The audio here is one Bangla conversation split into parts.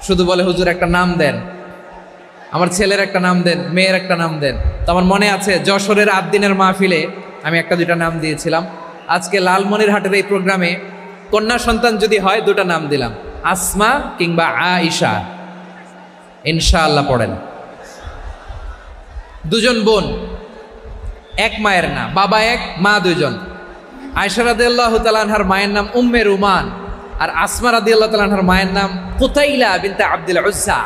শুধু বলে হুজুর একটা নাম দেন, আমার ছেলের একটা নাম দেন, মেয়ের একটা নাম দেন। তো আমার মনে আছে যশোরের 8 দিনের মাহফিলে আমি একটা দুইটা নাম দিয়েছিলাম। আজকে লালমনিরহাটের এই প্রোগ্রামে কন্যা সন্তান যদি হয় 2টা নাম দিলাম, আসমা কিংবা আয়েশা। ইনশাআল্লাহ পড়েন। 2জন বোন, এক মায়ের না, বাবা এক মা 2জন। আয়েশা রাদিয়াল্লাহু তাআলা আনহার মায়ের নাম উম্মে রুমান, আর আসমা রাদিয়াল্লাহু তাআলা আনহার মায়ের নাম কুতাইলা বিনতে আব্দুল উজ্জা।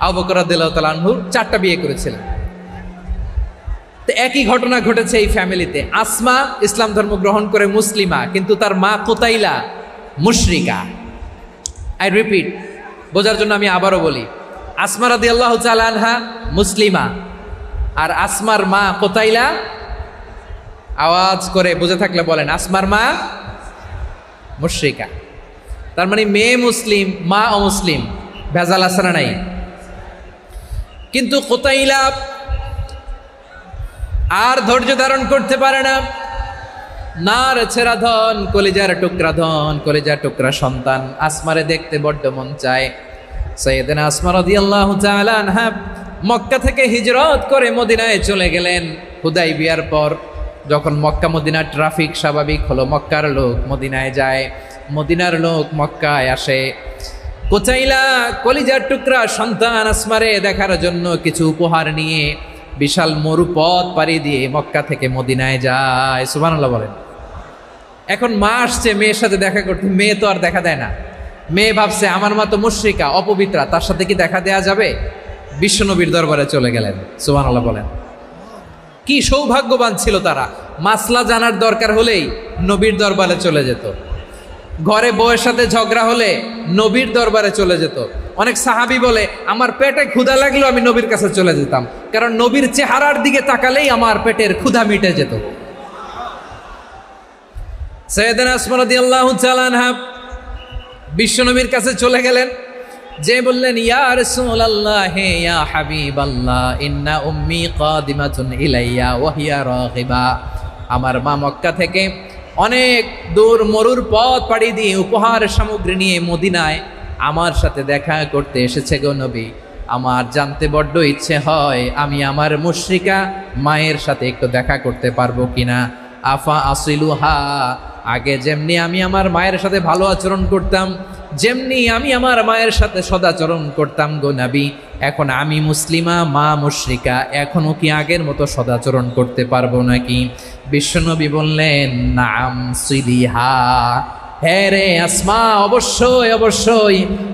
আবু বকর রাদিয়াল্লাহু তাআলা আনহু 4টা বিয়ে করেছিলেন। তো একই ঘটনা ঘটেছে এই ফ্যামিলিতে। আসমা ইসলাম ধর্ম গ্রহণ করে মুসলিমা, কিন্তু তার মা কুতাইলা মুশরিকা। আই রিপিট, বোঝার জন্য আমি আবারও বলি, আসমা রাদিয়াল্লাহু তাআলা আনহা মুসলিমা, আর আসমার মা কুতাইলা, আওয়াজ করে বুঝে থাকলে বলেন, আসমার মা মুশরিকা। তার মানে মেয়ে মুসলিম, মা অমুসলিম, ভেজাল আছে না নাই? কিন্তু কুতাইলা আর ধৈর্য ধারণ করতে পারে না। নার ছেঁড়া ধন, কলিজার টুকরা ধন, কলিজার টুকরা সন্তান আসমারে দেখতে বড্ড মন চায়। সাইয়েদনা আসমা রাদিয়াল্লাহু তাআলা আনহা মক্কা থেকে হিজরত করে মদিনায় চলে গেলেন হুদাইবিয়ার পর। যখন মক্কা মদিনার ট্রাফিক স্বাভাবিক হলো, মক্কার লোক মদিনায় যায়, মদিনার লোক মক্কায় আসে। কুতাইলা কলিজার টুকরা সন্তান আসমারে দেখার জন্য কিছু উপহার নিয়ে বিশাল মরুপথ পাড়ি দিয়ে মক্কা থেকে মদিনায় যায়। সুবহানাল্লাহ বলেন। এখন মা আসছে মেয়ের সাথে দেখা করতে, মেয়ে তো আর দেখা দেয় না। মেয়ে ভাবছে আমার মা তো মুশরিকা, অপবিত্রা, তার সাথে কি দেখা দেয়া যাবে? বিশ্বনবীর দরবারে চলে গেলেন। সুবহানাল্লাহ বলেন। কি সৌভাগ্যবান ছিল তারা, মাসলা জানার দরকার হলেই নবীর দরবারে চলে যেত। ঘরে বউয়ের সাথে ঝগড়া হলে নবীর দরবারে চলে যেত। অনেক সাহাবী বলে আমার পেটে ক্ষুধা লাগলেও আমি নবীর কাছে চলে যেতাম, কারণ নবীর চেহারার দিকে তাকালেই আমার পেটের ক্ষুধা মিটে যেত। সাইয়েদনা আসমা রাদিয়াল্লাহু তাআলা আনহা বিশ্বনবীর কাছে চলে গেলেন, যে বললেন ইয়া রাসূলুল্লাহ ইয়া হাবিবাল্লাহ ইন্না উম্মি কাদিমাতুন ইলাইয়া ওয়া হিয়া রাগিবা। আমার মা মক্কা থেকে অনেক দূর মরুর পথ পাড়ি দিয়ে উপহার সামগ্রী নিয়ে মদিনায় আমার সাথে দেখা করতে এসেছে গো নবী। আমার জানতে বড্ড ইচ্ছে হয় আমি আমার মুশরিকা মায়ের সাথে একটু দেখা করতে পারবো কিনা। আফা আসিলুহা, আগে যেমনি আমি আমার মায়ের সাথে ভালো আচরণ করতাম, যেমনি আমি আমার মায়ের সাথে সদাচরণ করতাম গো নবী, এখন আমি মুসলিমা, মা মুশরিকা, এখনো কি আগের মতো সদাচরণ করতে পারবো নাকি? বিশ্বনবী বললেন নাম সিলিহা, হ্যাঁ রে আসমা, অবশ্যই অবশ্যই